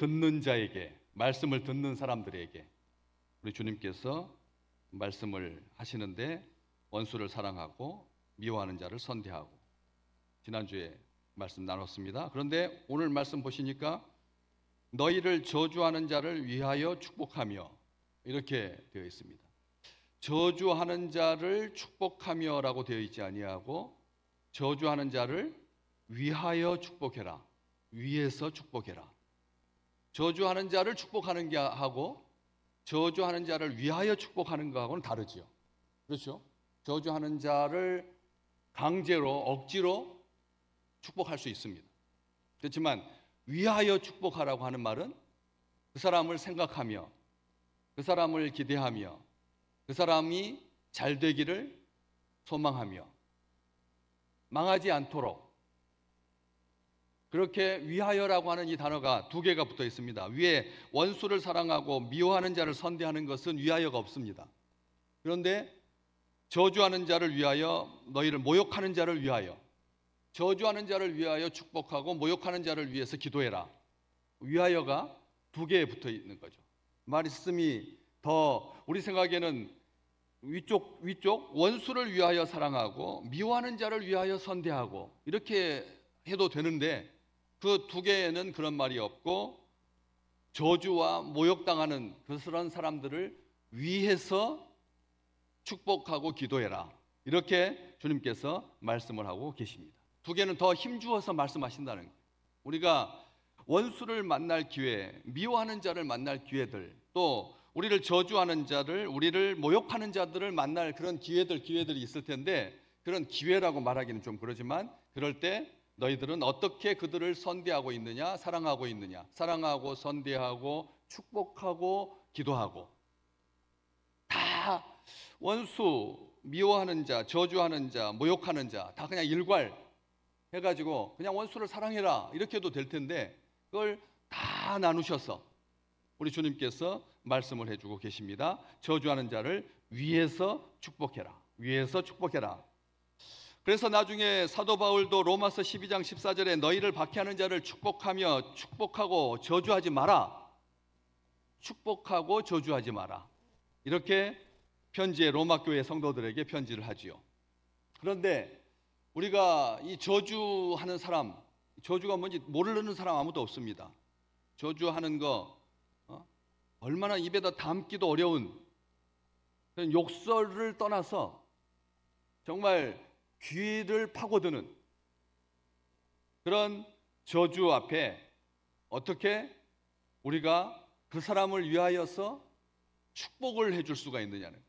듣는 자에게, 말씀을 듣는 사람들에게 우리 주님께서 말씀을 하시는데 원수를 사랑하고 미워하는 자를 선대하고, 지난주에 말씀 나눴습니다. 그런데 오늘 말씀 보시니까 너희를 저주하는 자를 위하여 축복하며 이렇게 되어 있습니다. 저주하는 자를 축복하며라고 되어 있지 아니하고 저주하는 자를 위하여 축복해라, 위에서 축복해라. 저주하는 자를 축복하는 게 하고 저주하는 자를 위하여 축복하는 거하고는 다르지요. 그렇죠? 저주하는 자를 강제로 억지로 축복할 수 있습니다. 그렇지만 위하여 축복하라고 하는 말은 그 사람을 생각하며 그 사람을 기대하며 그 사람이 잘 되기를 소망하며 망하지 않도록, 그렇게 위하여라고 하는 이 단어가 두 개가 붙어 있습니다. 위에 원수를 사랑하고 미워하는 자를 선대하는 것은 위하여가 없습니다. 그런데 저주하는 자를 위하여, 너희를 모욕하는 자를 위하여, 저주하는 자를 위하여 축복하고 모욕하는 자를 위해서 기도해라. 위하여가 두 개에 붙어 있는 거죠. 말씀이 더 우리 생각에는 위쪽 원수를 위하여 사랑하고 미워하는 자를 위하여 선대하고 이렇게 해도 되는데 그 두 개에는 그런 말이 없고 저주와 모욕당하는 그런 사람들을 위해서 축복하고 기도해라, 이렇게 주님께서 말씀을 하고 계십니다. 두 개는 더 힘주어서 말씀하신다는 거예요. 우리가 원수를 만날 기회, 미워하는 자를 만날 기회들, 또 우리를 저주하는 자를, 우리를 모욕하는 자들을 만날 그런 기회들이 있을 텐데, 그런 기회라고 말하기는 좀 그러지만 그럴 때 너희들은 어떻게 그들을 선대하고 있느냐, 사랑하고 있느냐. 사랑하고 선대하고 축복하고 기도하고, 다 원수, 미워하는 자, 저주하는 자, 모욕하는 자 다 그냥 일괄 해가지고 그냥 원수를 사랑해라 이렇게 해도 될 텐데, 그걸 다 나누셔서 우리 주님께서 말씀을 해주고 계십니다. 저주하는 자를 위에서 축복해라, 위에서 축복해라. 그래서 나중에 사도 바울도 로마서 12장 14절에 너희를 박해하는 자를 축복하며 축복하고 저주하지 마라, 축복하고 저주하지 마라, 이렇게 편지에 로마 교회 성도들에게 편지를 하지요. 그런데 우리가 이 저주하는 사람, 저주가 뭔지 모르는 사람 아무도 없습니다. 저주하는 거 얼마나 입에다 담기도 어려운 그런 욕설을 떠나서 정말 귀를 파고드는 그런 저주 앞에 어떻게 우리가 그 사람을 위하여서 축복을 해줄 수가 있느냐는,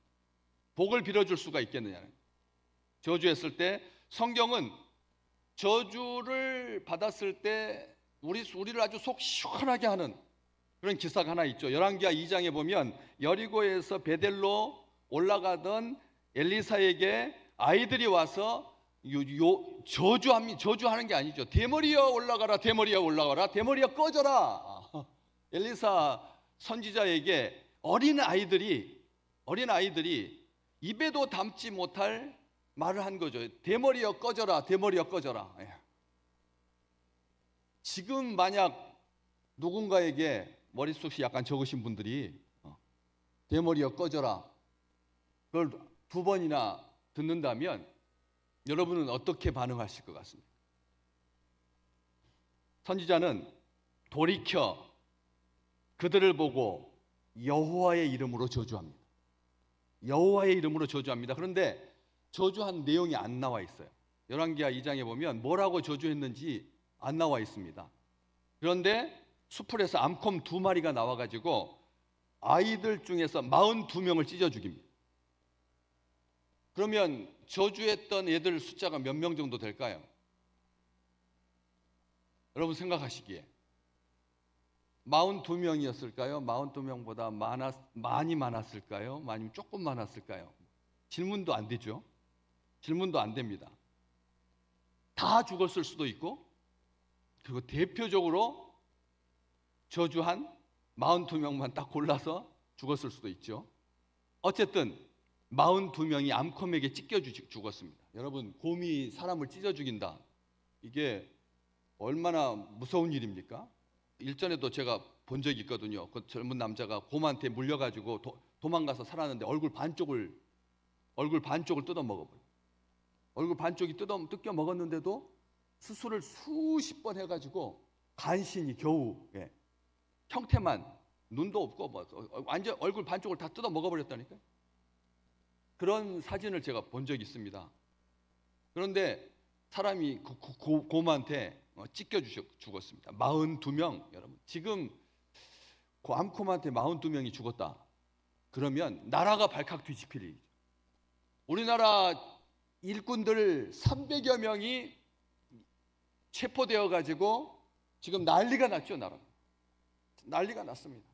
복을 빌어줄 수가 있겠느냐는. 저주했을 때 성경은 저주를 받았을 때 우리를 아주 속 시원하게 하는 그런 기사가 하나 있죠. 열왕기하 2장에 보면 여리고에서 베델로 올라가던 엘리사에게 아이들이 와서 저주하는 게 아니죠. 대머리여 올라가라, 대머리여 올라가라, 대머리여 꺼져라. 엘리사 선지자에게 어린 아이들이 입에도 담지 못할 말을 한 거죠. 대머리여 꺼져라, 대머리여 꺼져라. 지금 만약 누군가에게 머릿속이 약간 적으신 분들이 대머리여 꺼져라, 그걸 두 번이나 듣는다면 여러분은 어떻게 반응하실 것 같습니까? 선지자는 돌이켜 그들을 보고 여호와의 이름으로 저주합니다. 여호와의 이름으로 저주합니다. 그런데 저주한 내용이 안 나와 있어요. 열왕기하 2장에 보면 뭐라고 저주했는지 안 나와 있습니다. 그런데 수풀에서 암컷 2마리가 나와가지고 아이들 중에서 42명을 찢어 죽입니다. 그러면 저주했던 애들 숫자가 몇 명 정도 될까요? 여러분 생각하시기에 42명이었을까요? 42명보다 많이 많았을까요? 아니면 조금 많았을까요? 질문도 안 되죠. 질문도 안 됩니다. 다 죽었을 수도 있고, 그리고 대표적으로 저주한 42명만 딱 골라서 죽었을 수도 있죠. 어쨌든 42명이 암컷에게 찢겨 죽었습니다. 여러분, 곰이 사람을 찢어 죽인다, 이게 얼마나 무서운 일입니까? 일전에도 제가 본 적이 있거든요. 그 젊은 남자가 곰한테 물려가지고 도망가서 살았는데 얼굴 반쪽을 뜯어 먹어버려. 얼굴 반쪽이 뜯겨 먹었는데도 수술을 수십 번 해가지고 간신히 겨우 형태만, 눈도 없고 뭐 완전 얼굴 반쪽을 다 뜯어 먹어버렸다니까요. 그런 사진을 제가 본 적이 있습니다. 그런데 사람이 곰한테 찢겨 죽었습니다. 42명. 여러분, 지금 그 암곰한테 42명이 죽었다 그러면 나라가 발칵 뒤집힐 일이죠. 우리나라 일꾼들 300여 명이 체포되어 가지고 지금 난리가 났죠. 난리가 났습니다.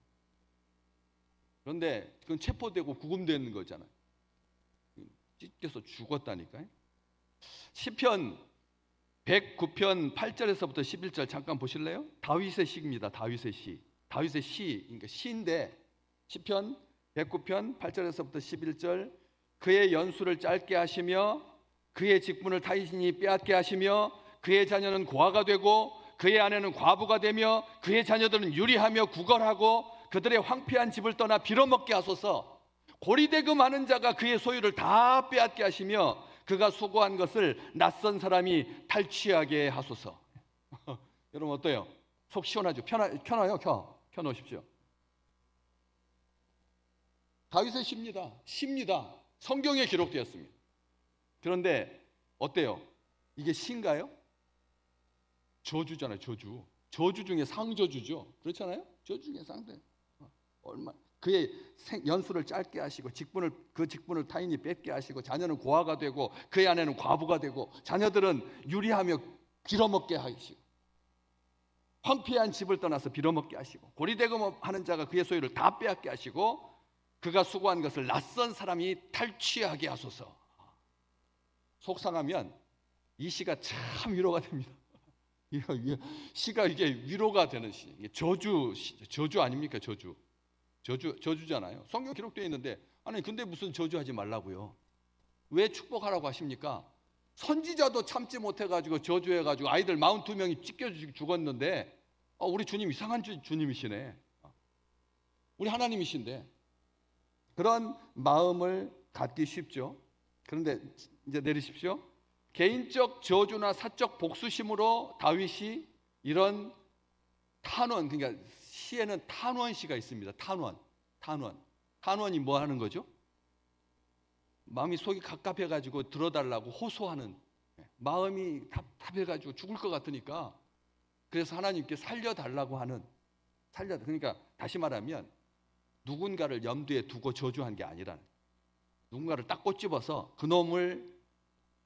그런데 그건 체포되고 구금되는 거잖아요. 찢겨서 죽었다니까요. 시편 109편 8절에서부터 11절 잠깐 보실래요? 다윗의 시입니다. 다윗의 시. 그러니까 시인데 시편 109편 8절에서부터 11절. 그의 연수를 짧게 하시며 그의 직분을 타인이 빼앗게 하시며 그의 자녀는 고아가 되고 그의 아내는 과부가 되며 그의 자녀들은 유리하며 구걸하고 그들의 황폐한 집을 떠나 빌어먹게 하소서. 고리대금 하는 자가 그의 소유를 다 빼앗게 하시며 그가 수고한 것을 낯선 사람이 탈취하게 하소서. 여러분 어때요? 속 시원하죠? 켜놔요. 켜놓으십시오. 다윗의 시입니다. 성경에 기록되었습니다. 그런데 어때요? 이게 시인가요? 저주잖아요. 저주 중에 상저주죠. 그렇잖아요. 저주 중에 상대. 그의 연수를 짧게 하시고 그 직분을 타인이 뺏게 하시고 자녀는 고아가 되고 그의 아내는 과부가 되고 자녀들은 유리하며 빌어먹게 하시고 황폐한 집을 떠나서 빌어먹게 하시고 고리대금 하는 자가 그의 소유를 다 빼앗게 하시고 그가 수고한 것을 낯선 사람이 탈취하게 하소서. 속상하면 이 시가 참 위로가 됩니다. 시가 이게 위로가 되는 시. 저주 아닙니까? 저주잖아요. 성경 기록되어 있는데 아니 근데 무슨 저주하지 말라고요? 왜 축복하라고 하십니까? 선지자도 참지 못해가지고 저주해가지고 아이들 42명이 찢겨 죽었는데 우리 주님 이상한 주님이시네. 우리 하나님이신데 그런 마음을 갖기 쉽죠. 그런데 이제 내리십시오. 개인적 저주나 사적 복수심으로 다윗이 이런 탄원, 그러니까 시에는 탄원시가 있습니다. 탄원이 뭐 하는 거죠? 마음이 속이 갑갑해가지고 들어달라고 호소하는, 마음이 답답해가지고 죽을 것 같으니까 그래서 하나님께 살려달라고 하는, 그러니까 다시 말하면 누군가를 염두에 두고 저주한 게 아니라 누군가를 딱 꼬집어서 그놈을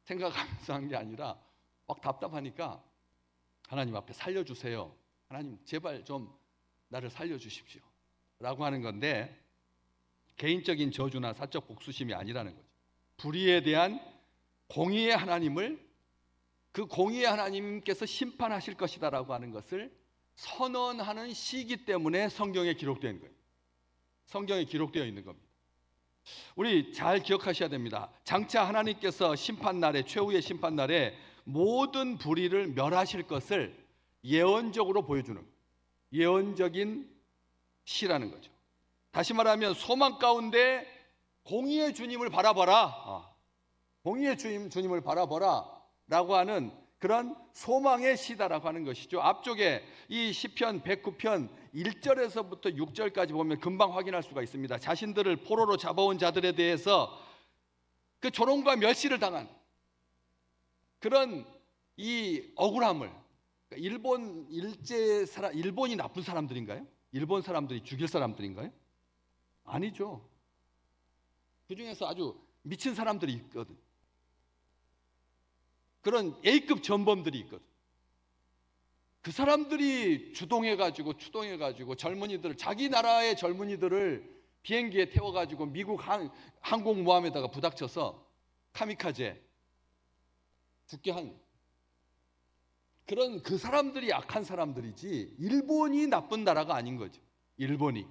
생각하면서 한 게 아니라 막 답답하니까 하나님 앞에 살려주세요. 하나님 제발 좀 나를 살려주십시오 라고 하는 건데, 개인적인 저주나 사적 복수심이 아니라는 거죠. 불의에 대한 공의의 하나님을, 그 공의의 하나님께서 심판하실 것이다 라고 하는 것을 선언하는 시이기 때문에 성경에 기록된 거예요. 성경에 기록되어 있는 겁니다. 우리 잘 기억하셔야 됩니다. 장차 하나님께서 심판날에, 최후의 심판날에 모든 불의를 멸하실 것을 예언적으로 보여주는, 예언적인 시라는 거죠. 다시 말하면 소망 가운데 공의의 주님을 바라봐라, 공의의 주님을 바라봐라 라고 하는 그런 소망의 시다라고 하는 것이죠. 앞쪽에 이 시편 109편 1절에서부터 6절까지 보면 금방 확인할 수가 있습니다. 자신들을 포로로 잡아온 자들에 대해서 그 조롱과 멸시를 당한 그런 이 억울함을, 일본이 나쁜 사람들인가요? 일본 사람들이 죽일 사람들인가요? 아니죠. 그 중에서 아주 미친 사람들이 있거든. 그런 A급 전범들이 있거든. 그 사람들이 추동해가지고 젊은이들을, 자기 나라의 젊은이들을 비행기에 태워가지고 미국 항공모함에다가 부닥쳐서 카미카제 죽게 한 그런, 그 사람들이 악한 사람들이지 일본이 나쁜 나라가 아닌 거죠. 일본이.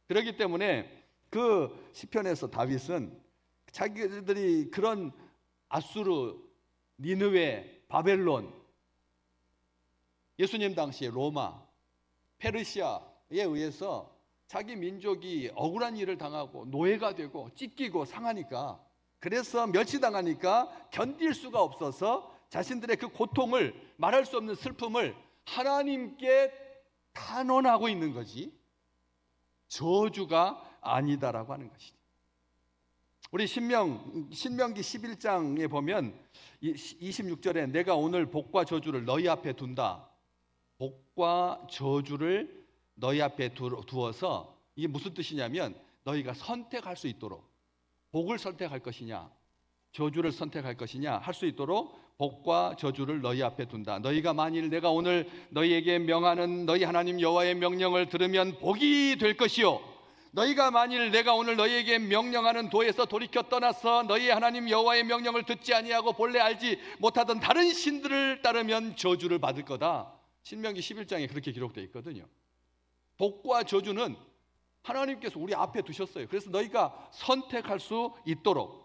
그렇기 때문에 그 시편에서 다윗은 자기들이 그런 아수르, 니느웨, 바벨론, 예수님 당시에 로마, 페르시아에 의해서 자기 민족이 억울한 일을 당하고 노예가 되고 찢기고 상하니까, 그래서 멸시당하니까 견딜 수가 없어서 자신들의 그 고통을, 말할 수 없는 슬픔을 하나님께 탄원하고 있는 거지, 저주가 아니다라고 하는 것이죠. 우리 신명기 11장에 보면 26절에 내가 오늘 복과 저주를 너희 앞에 둔다. 복과 저주를 너희 앞에 두어서, 이게 무슨 뜻이냐면 너희가 선택할 수 있도록, 복을 선택할 것이냐 저주를 선택할 것이냐 할 수 있도록 복과 저주를 너희 앞에 둔다. 너희가 만일 내가 오늘 너희에게 명하는 너희 하나님 여호와의 명령을 들으면 복이 될 것이요, 너희가 만일 내가 오늘 너희에게 명령하는 도에서 돌이켜 떠나서 너희 하나님 여호와의 명령을 듣지 아니하고 본래 알지 못하던 다른 신들을 따르면 저주를 받을 거다. 신명기 11장에 그렇게 기록되어 있거든요. 복과 저주는 하나님께서 우리 앞에 두셨어요. 그래서 너희가 선택할 수 있도록.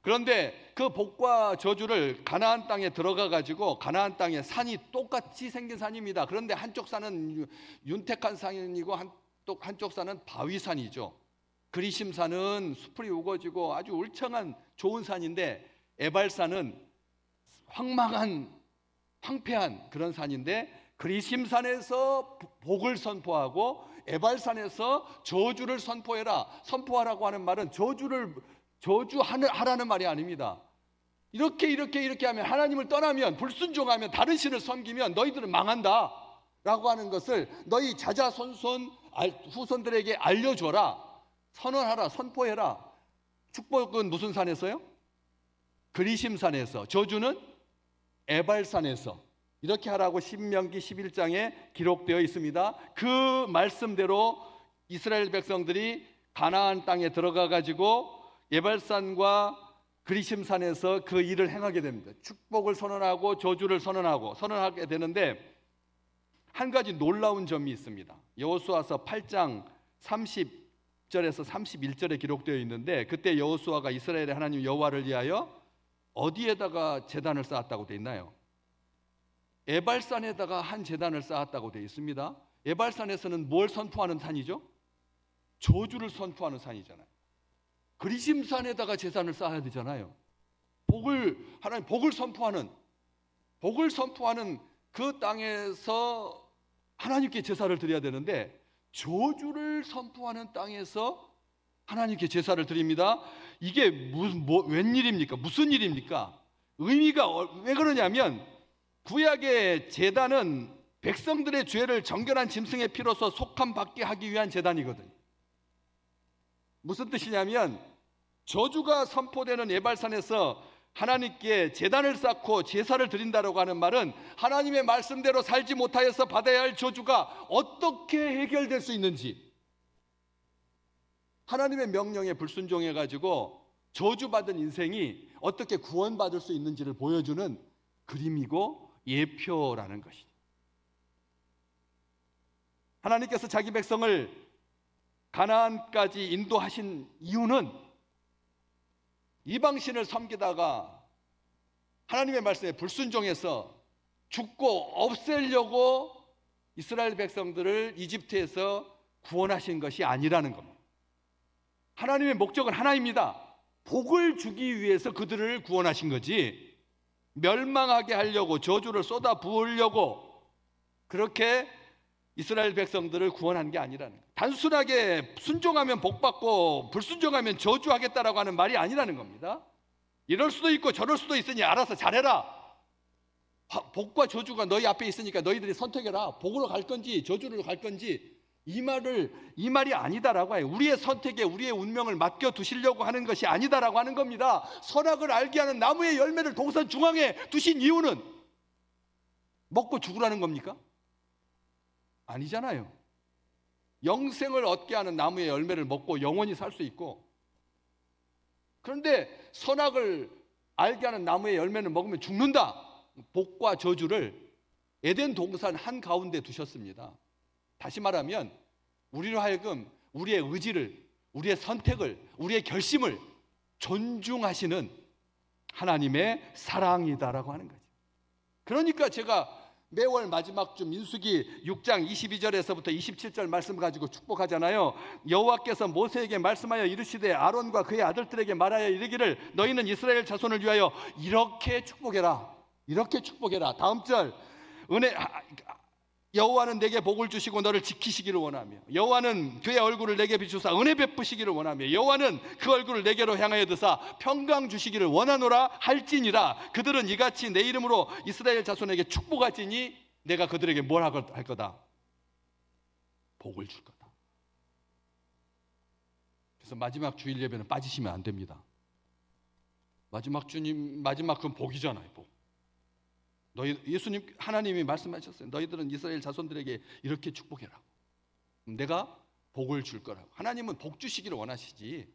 그런데 그 복과 저주를 가나안 땅에 들어가 가지고, 가나안 땅에 산이 똑같이 생긴 산입니다. 그런데 한쪽 산은 윤택한 산이고 한쪽 산은 바위산이죠. 그리심산은 수풀이 우거지고 아주 울창한 좋은 산인데, 에발산은 황폐한 그런 산인데, 그리심산에서 복을 선포하고 에발산에서 저주를 선포하라고 하는 말은 저주하라는 말이 아닙니다. 이렇게 하면, 하나님을 떠나면, 불순종하면, 다른 신을 섬기면 너희들은 망한다 라고 하는 것을 너희 자자손손 후손들에게 알려줘라, 선언하라, 선포해라. 축복은 무슨 산에서요? 그리심산에서, 저주는 에발산에서. 이렇게 하라고 신명기 11장에 기록되어 있습니다. 그 말씀대로 이스라엘 백성들이 가나안 땅에 들어가 가지고 에발산과 그리심산에서 그 일을 행하게 됩니다. 축복을 선언하고 저주를 선언하게 되는데, 한 가지 놀라운 점이 있습니다. 여호수아서 8장 30절에서 31절에 기록되어 있는데, 그때 여호수아가 이스라엘의 하나님 여호와를 위하여 어디에다가 제단을 쌓았다고 되어 있나요? 에발산에다가 한 제단을 쌓았다고 되어 있습니다. 에발산에서는 뭘 선포하는 산이죠? 저주를 선포하는 산이잖아요. 그리심산에다가 제단을 쌓아야 되잖아요. 하나님 복을 선포하는 그 땅에서 하나님께 제사를 드려야 되는데, 저주를 선포하는 땅에서 하나님께 제사를 드립니다. 이게 웬일입니까? 무슨 일입니까? 의미가 왜 그러냐면, 구약의 제단은 백성들의 죄를 정결한 짐승의 피로서 속함받게 하기 위한 제단이거든요. 무슨 뜻이냐면, 저주가 선포되는 에발산에서 하나님께 제단을 쌓고 제사를 드린다라고 하는 말은 하나님의 말씀대로 살지 못하여서 받아야 할 저주가 어떻게 해결될 수 있는지, 하나님의 명령에 불순종해 가지고 저주받은 인생이 어떻게 구원받을 수 있는지를 보여주는 그림이고 예표라는 것이죠. 하나님께서 자기 백성을 가나안까지 인도하신 이유는 이방신을 섬기다가 하나님의 말씀에 불순종해서 죽고 없애려고 이스라엘 백성들을 이집트에서 구원하신 것이 아니라는 겁니다. 하나님의 목적은 하나입니다. 복을 주기 위해서 그들을 구원하신 거지, 멸망하게 하려고, 저주를 쏟아 부으려고 그렇게 이스라엘 백성들을 구원한 게 아니라는 거예요. 단순하게 순종하면 복받고 불순종하면 저주하겠다라고 하는 말이 아니라는 겁니다. 이럴 수도 있고 저럴 수도 있으니 알아서 잘해라. 복과 저주가 너희 앞에 있으니까 너희들이 선택해라. 복으로 갈 건지 저주로 갈 건지, 이 말이 아니다라고 해요. 우리의 선택에 우리의 운명을 맡겨 두시려고 하는 것이 아니다라고 하는 겁니다. 선악을 알게 하는 나무의 열매를 동산 중앙에 두신 이유는 먹고 죽으라는 겁니까? 아니잖아요. 영생을 얻게 하는 나무의 열매를 먹고 영원히 살 수 있고, 그런데 선악을 알게 하는 나무의 열매를 먹으면 죽는다. 복과 저주를 에덴 동산 한가운데 두셨습니다. 다시 말하면 우리로 하여금 우리의 의지를, 우리의 선택을, 우리의 결심을 존중하시는 하나님의 사랑이다라고 하는 거죠. 그러니까 제가 매월 마지막 주 민수기 6장 22절에서부터 27절 말씀 가지고 축복하잖아요. 여호와께서 모세에게 말씀하여 이르시되 아론과 그의 아들들에게 말하여 이르기를 너희는 이스라엘 자손을 위하여 이렇게 축복해라. 이렇게 축복해라. 다음 절 여호와는 내게 복을 주시고 너를 지키시기를 원하며 여호와는 그의 얼굴을 내게 비추사 은혜 베푸시기를 원하며 여호와는 그 얼굴을 내게로 향하여 드사 평강 주시기를 원하노라 할지니라. 그들은 이같이 내 이름으로 이스라엘 자손에게 축복할지니 내가 그들에게 뭘 할 거다? 복을 줄 거다. 그래서 마지막 주일 예배는 빠지시면 안 됩니다. 마지막 건 복이잖아요. 복. 예수님 하나님이 말씀하셨어요. 너희들은 이스라엘 자손들에게 이렇게 축복해라. 내가 복을 줄 거라고. 하나님은 복 주시기를 원하시지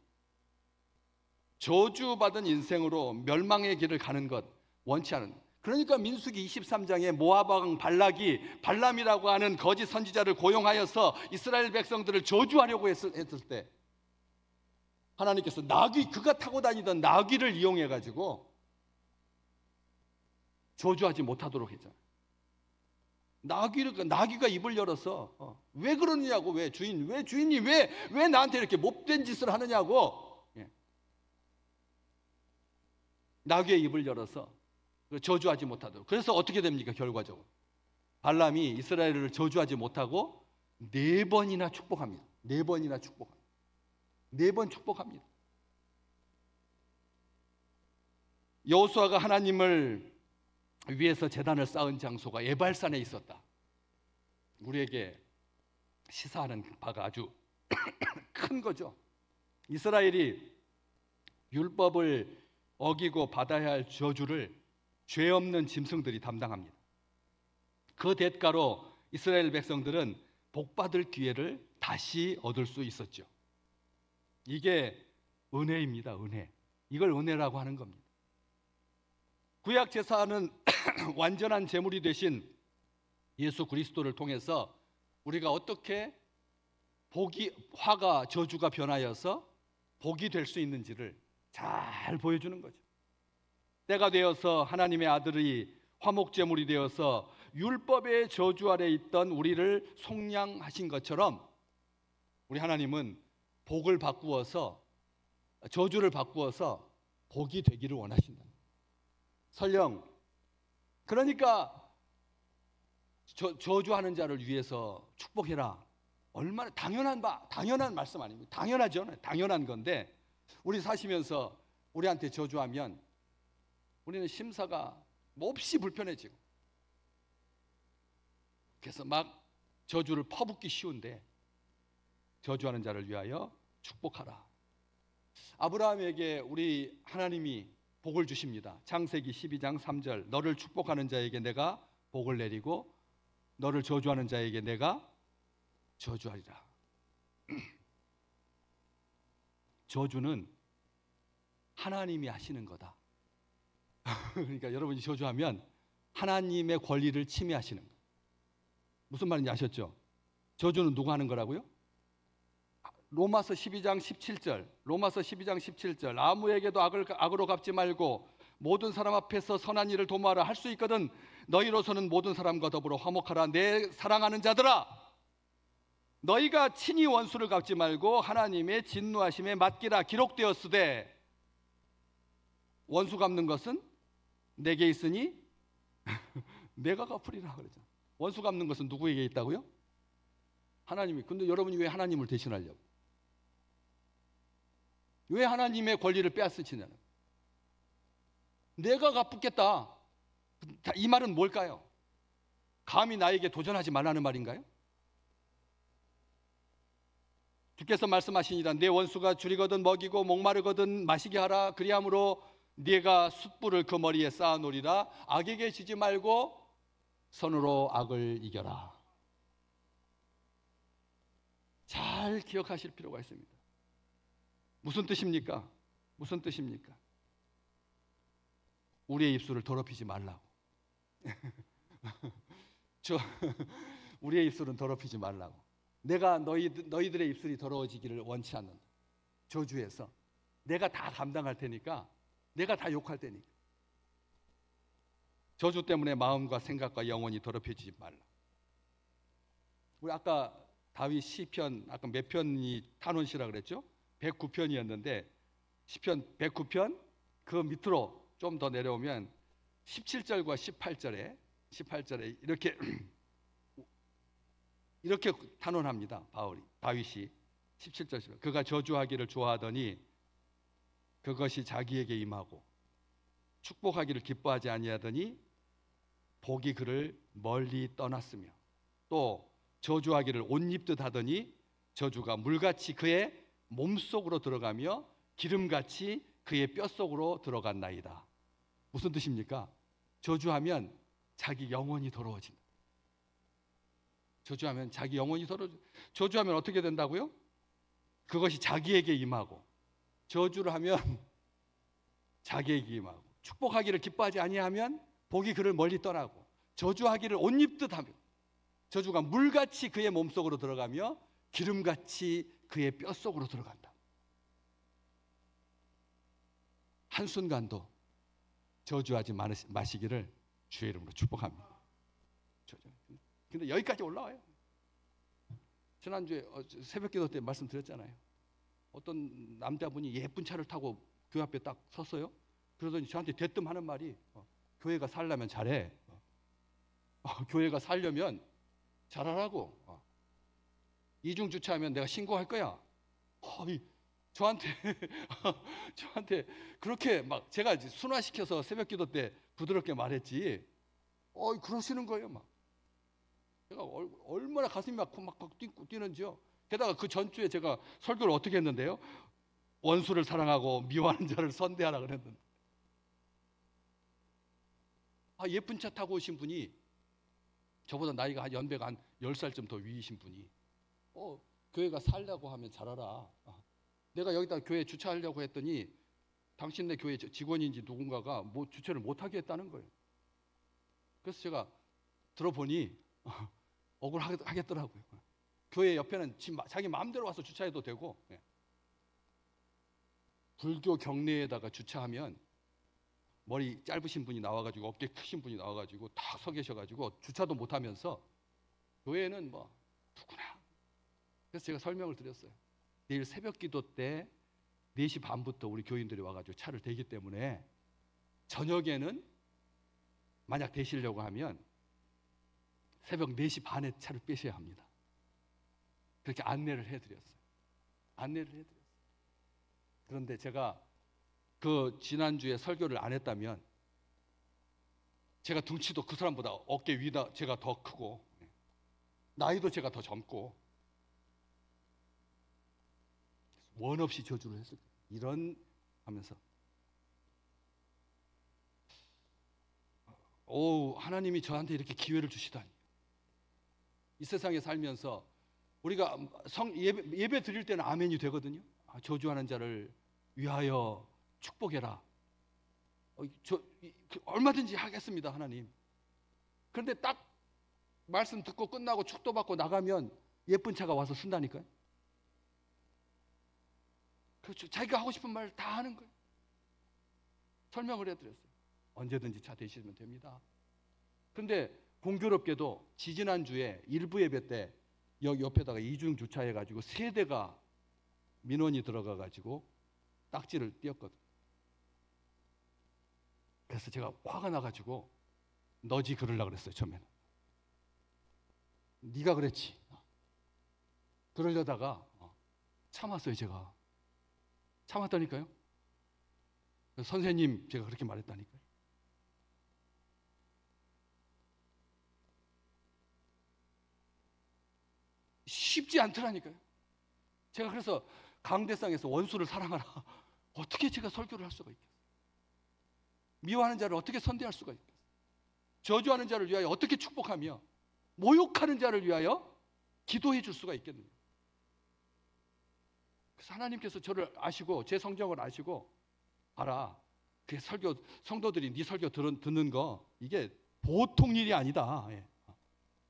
저주받은 인생으로 멸망의 길을 가는 것 원치 않은. 그러니까 민수기 23장에 모압 왕 발람이라고 하는 거짓 선지자를 고용하여서 이스라엘 백성들을 저주하려고 했을 때 하나님께서 그가 타고 다니던 나귀를 이용해 가지고 저주하지 못하도록 했잖아요. 나귀가 입을 열어서 왜 그러느냐고. 왜 주인이 왜 나한테 이렇게 못된 짓을 하느냐고. 나귀의 입을 열어서 저주하지 못하도록. 그래서 어떻게 됩니까? 결과적으로 발람이 이스라엘을 저주하지 못하고 4번이나 축복합니다. 4번이나 축복합니다. 4번 축복합니다. 여호수아가 하나님을 위에서 제단을 쌓은 장소가 에발산에 있었다. 우리에게 시사하는 바가 아주 큰 거죠. 이스라엘이 율법을 어기고 받아야 할 저주를 죄 없는 짐승들이 담당합니다. 그 대가로 이스라엘 백성들은 복받을 기회를 다시 얻을 수 있었죠. 이게 은혜입니다. 은혜. 이걸 은혜라고 하는 겁니다. 구약 제사는 완전한 제물이 되신 예수 그리스도를 통해서 우리가 어떻게 화가 저주가 변하여서 복이 될 수 있는지를 잘 보여주는 거죠. 때가 되어서 하나님의 아들이 화목 제물이 되어서 율법의 저주 아래 있던 우리를 속량하신 것처럼 우리 하나님은 복을 바꾸어서 저주를 바꾸어서 복이 되기를 원하신다. 설령 그러니까 저주하는 자를 위해서 축복해라. 얼마나 당연한 말씀 아닙니까? 당연하죠. 당연한 건데 우리 사시면서 우리한테 저주하면 우리는 심사가 몹시 불편해지고 그래서 막 저주를 퍼붓기 쉬운데 저주하는 자를 위하여 축복하라. 아브라함에게 우리 하나님이 복을 주십니다. 창세기 12장 3절 너를 축복하는 자에게 내가 복을 내리고 너를 저주하는 자에게 내가 저주하리라. 저주는 하나님이 하시는 거다. 그러니까 여러분이 저주하면 하나님의 권리를 침해하시는 거예요. 무슨 말인지 아셨죠? 저주는 누가 하는 거라고요? 로마서 12장 17절 아무에게도 악으로 갚지 말고 모든 사람 앞에서 선한 일을 도모하라. 할 수 있거든 너희로서는 모든 사람과 더불어 화목하라. 내 사랑하는 자들아 너희가 친히 원수를 갚지 말고 하나님의 진노하심에 맡기라. 기록되었으되 원수 갚는 것은 내게 있으니 내가 갚으리라 그러죠. 원수 갚는 것은 누구에게 있다고요? 하나님이. 근데 여러분이 왜 하나님을 대신하려고? 왜 하나님의 권리를 빼앗으시냐는? 내가 갚겠다. 이 말은 뭘까요? 감히 나에게 도전하지 말라는 말인가요? 주께서 말씀하시니라 내 원수가 줄이거든 먹이고 목마르거든 마시게 하라. 그리함으로 네가 숯불을 그 머리에 쌓아놓으리라. 악에게 지지 말고 선으로 악을 이겨라. 잘 기억하실 필요가 있습니다. 무슨 뜻입니까? 무슨 뜻입니까? 우리의 입술을 더럽히지 말라고. 우리의 입술은 더럽히지 말라고. 내가 너희들의 입술이 더러워지기를 원치 않는다. 저주해서 내가 다 감당할 테니까, 내가 다 욕할 테니까. 저주 때문에 마음과 생각과 영혼이 더럽혀지지 말라. 우리 아까 다윗 시편 아까 몇 편이 탄원시라 그랬죠? 109편이었는데 시편 109편 그 밑으로 좀 더 내려오면 17절과 18절에 이렇게 탄원합니다. 다윗이 17절 18절. 그가 저주하기를 좋아하더니 그것이 자기에게 임하고 축복하기를 기뻐하지 아니하더니 복이 그를 멀리 떠났으며 또 저주하기를 옷 입듯 하더니 저주가 물같이 그의 몸속으로 들어가며 기름같이 그의 뼛속으로 들어갔나이다. 무슨 뜻입니까? 저주하면 자기 영혼이 더러워진다. 저주하면 자기 영혼이 더러워진다. 저주하면 어떻게 된다고요? 그것이 자기에게 임하고 저주를 하면 자기에게 임하고 축복하기를 기뻐하지 아니하면 복이 그를 멀리 떠나고 저주하기를 옷 입듯 하며 저주가 물같이 그의 몸속으로 들어가며 기름같이 그의 뼛속으로 들어간다. 한순간도 저주하지 마시기를 주의 이름으로 축복합니다. 근데 여기까지 올라와요. 지난주에 새벽기도 때 말씀드렸잖아요. 어떤 남자분이 예쁜 차를 타고 교회 앞에 딱 섰어요. 그러더니 저한테 대뜸 하는 말이 교회가 살려면 잘해. 교회가 살려면 잘하라고. 이중 주차하면 내가 신고할 거야. 저한테 그렇게 막 제가 이제 순화시켜서 새벽기도 때 부드럽게 말했지. 그러시는 거예요, 막. 제가 얼마나 가슴이 막 뛰는지요. 게다가 그 전주에 제가 설교를 어떻게 했는데요. 원수를 사랑하고 미워하는 자를 선대하라 그랬는데. 예쁜 차 타고 오신 분이 저보다 나이가 한 연배가 한 10살쯤 더 위이신 분이 교회가 살려고 하면 잘하라. 내가 여기다 교회 주차하려고 했더니 당신네 교회 직원인지 누군가가 뭐 주차를 못하게 했다는 거예요. 그래서 제가 들어보니 억울하겠더라고요. 교회 옆에는 자기 마음대로 와서 주차해도 되고 불교 경내에다가 주차하면 머리 짧으신 분이 나와가지고 어깨 크신 분이 나와가지고 딱 서 계셔가지고 주차도 못하면서 교회는 뭐 누구나. 그래서 제가 설명을 드렸어요. 내일 새벽기도 때 4시 반부터 우리 교인들이 와가지고 차를 대기 때문에 저녁에는 만약 대시려고 하면 새벽 4시 반에 차를 빼셔야 합니다. 그렇게 안내를 해드렸어요. 그런데 제가 그 지난주에 설교를 안 했다면 제가 덩치도 그 사람보다 어깨 위다 제가 더 크고 나이도 제가 더 젊고 원 없이 저주를 했을 거예요. 이런 하면서 하나님이 저한테 이렇게 기회를 주시다니. 이 세상에 살면서 우리가 예배 드릴 때는 아멘이 되거든요. 저주하는 자를 위하여 축복해라. 얼마든지 하겠습니다, 하나님. 그런데 딱 말씀 듣고 끝나고 축도 받고 나가면 예쁜 차가 와서 쓴다니까요. 그렇죠. 자기가 하고 싶은 말 다 하는 거예요. 설명을 해드렸어요. 언제든지 차 대시면 됩니다. 그런데 공교롭게도 지지난주에 일부 예배 때 여기 옆에다가 이중 주차해가지고 3대가 민원이 들어가가지고 딱지를 띄었거든요. 그래서 제가 화가 나가지고 너지 그러려고 그랬어요. 처음에는 네가 그랬지. 그러려다가 참았어요. 제가 참았다니까요. 선생님 제가 그렇게 말했다니까요. 쉽지 않더라니까요. 제가 그래서 강대상에서 원수를 사랑하라. 어떻게 제가 설교를 할 수가 있겠어요? 미워하는 자를 어떻게 선대할 수가 있겠어요? 저주하는 자를 위하여 어떻게 축복하며 모욕하는 자를 위하여 기도해 줄 수가 있겠느냐. 그래서 하나님께서 저를 아시고 제 성정을 아시고 봐라. 그 설교 성도들이 네 설교 듣는 거 이게 보통 일이 아니다.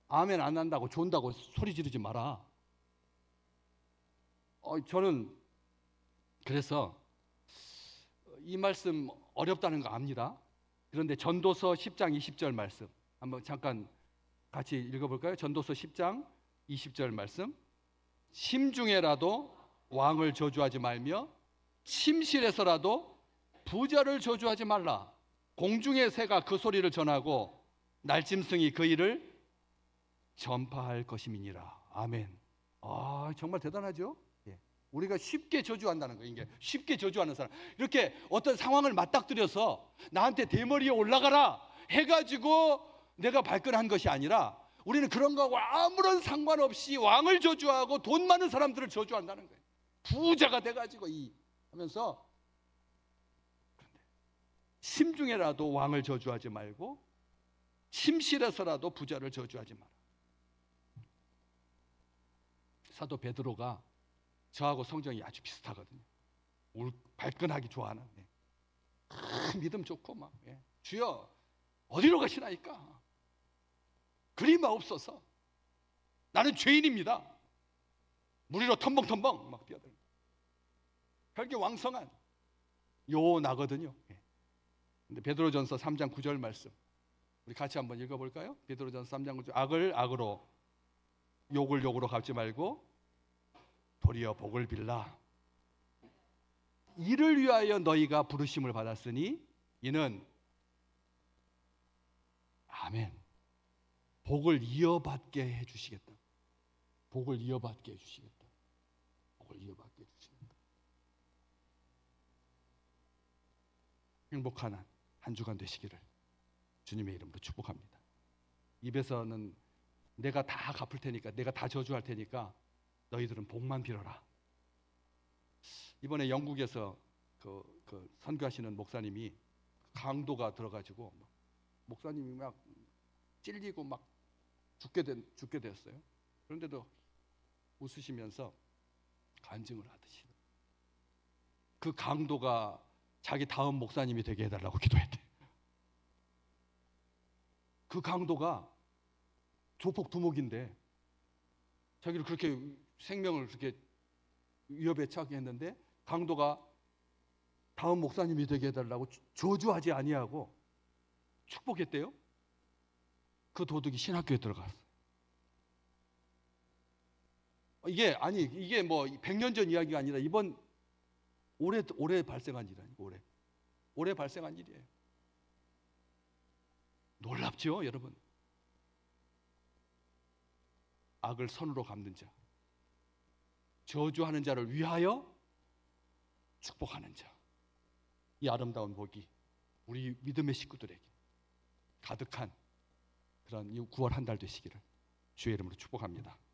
아멘 안 한다고 존다고 소리 지르지 마라. 저는 그래서 이 말씀 어렵다는 거 압니다. 그런데 전도서 10장 20절 말씀 한번 잠깐 같이 읽어볼까요? 전도서 10장 20절 말씀. 심중에라도 왕을 저주하지 말며 침실에서라도 부자를 저주하지 말라. 공중의 새가 그 소리를 전하고 날짐승이 그 일을 전파할 것임이니라. 아멘. 정말 대단하죠? 예. 우리가 쉽게 저주한다는 거예요. 이게 쉽게 저주하는 사람, 이렇게 어떤 상황을 맞닥뜨려서 나한테 대머리에 올라가라 해가지고 내가 발끈한 것이 아니라, 우리는 그런 거하고 아무런 상관없이 왕을 저주하고 돈 많은 사람들을 저주한다는 거예요. 부자가 돼가지고 하면서, 심중에라도 왕을 저주하지 말고 침실에서라도 부자를 저주하지 마라. 사도 베드로가 저하고 성정이 아주 비슷하거든요. 발끈하기 좋아하는, 믿음 좋고 막, 주여 어디로 가시나이까? 그리 마옵소서. 나는 죄인입니다. 물 위로 텀벙텀벙 막 뛰어들고, 혈기 왕성한 나거든요. 근데 베드로전서 3장 9절 말씀 우리 같이 한번 읽어볼까요? 베드로전서 3장 9절. 악을 악으로 욕을 욕으로 갚지 말고 도리어 복을 빌라. 이를 위하여 너희가 부르심을 받았으니 이는 아멘, 복을 이어받게 해주시겠다. 복을 이어받게 해주시겠다. 복을 이어받게 해주시겠다. 행복한 한 주간 되시기를 주님의 이름으로 축복합니다. 입에서는 내가 다 갚을 테니까, 내가 다 저주할 테니까 너희들은 복만 빌어라. 이번에 영국에서 그 선교하시는 목사님이 강도가 들어가지고 목사님이 막 찔리고 막 죽게 됐어요. 그런데도 웃으시면서 간증을 하듯이 그 강도가 자기 다음 목사님이 되게 해달라고 기도했대. 그 강도가 조폭 두목인데 자기를 그렇게 생명을 그렇게 위협에 처하게 했는데, 강도가 다음 목사님이 되게 해달라고 저주하지 아니하고 축복했대요. 그 도둑이 신학교에 들어갔어요. 이게 뭐 100년 전 이야기가 아니라 이번 올해 발생한 일 아니고 올해 발생한 일이에요. 놀랍죠, 여러분? 악을 선으로 갚는 자, 저주하는 자를 위하여 축복하는 자, 이 아름다운 복이 우리 믿음의 식구들에게 가득한 그런 9월 한 달 되시기를 주의 이름으로 축복합니다.